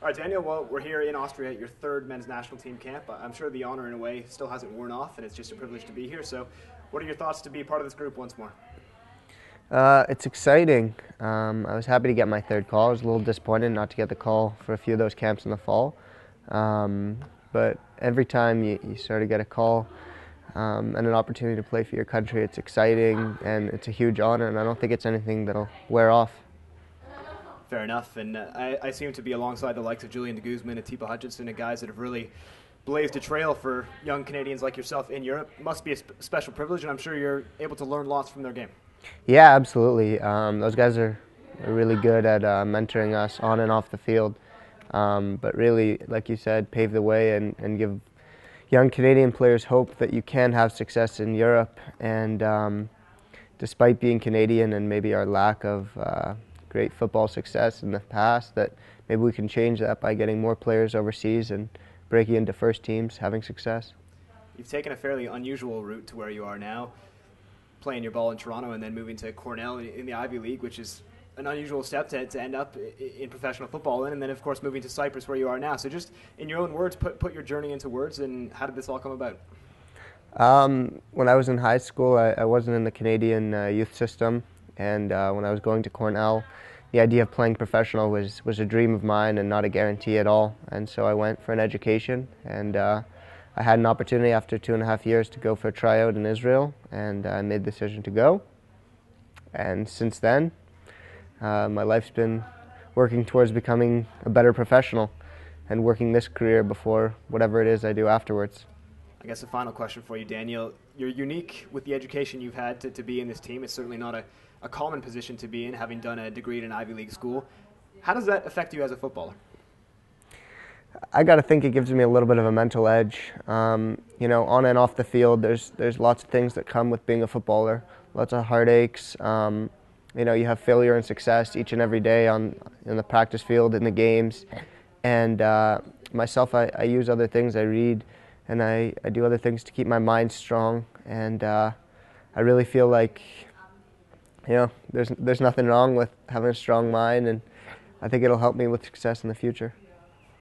All right, Daniel, well, we're here in Austria at your third men's national team camp. I'm sure the honor, in a way, still hasn't worn off, and it's just a privilege to be here. So what are your thoughts to be part of this group once more? It's exciting. I was happy to get my third call. I was a little disappointed not to get the call for a few of those camps in the fall. But every time you sort of get a call and an opportunity to play for your country, it's exciting and it's a huge honor, and I don't think it's anything that'll wear off. Fair enough, and I seem to be alongside the likes of Julian de Guzman and Tipa Hutchinson, and guys that have really blazed a trail for young Canadians like yourself in Europe. Must be a special privilege, and I'm sure you're able to learn lots from their game. Yeah, absolutely. Those guys are really good at mentoring us on and off the field, but really, like you said, pave the way and give young Canadian players hope that you can have success in Europe. And despite being Canadian and maybe our lack of great football success in the past, that maybe we can change that by getting more players overseas and breaking into first teams, having success. You've taken a fairly unusual route to where you are now, playing your ball in Toronto and then moving to Cornell in the Ivy League, which is an unusual step to end up in professional football in, and then of course moving to Cyprus where you are now. So just in your own words, put your journey into words, and how did this all come about? When I was in high school, I wasn't in the Canadian youth system, and when I was going to Cornell, the idea of playing professional was a dream of mine and not a guarantee at all. And so I went for an education, and I had an opportunity after 2.5 years to go for a tryout in Israel, and I made the decision to go. And since then, my life's been working towards becoming a better professional and working this career before whatever it is I do afterwards. I guess a final question for you, Daniel. You're unique with the education you've had to be in this team. It's certainly not a common position to be in, having done a degree at an Ivy League school. How does that affect you as a footballer? I got to think it gives me a little bit of a mental edge. You know, on and off the field, there's lots of things that come with being a footballer, lots of heartaches. You know, you have failure and success each and every day in the practice field, in the games. And myself, I use other things. I read and I do other things to keep my mind strong. And I really feel like, you know, there's nothing wrong with having a strong mind, and I think it'll help me with success in the future.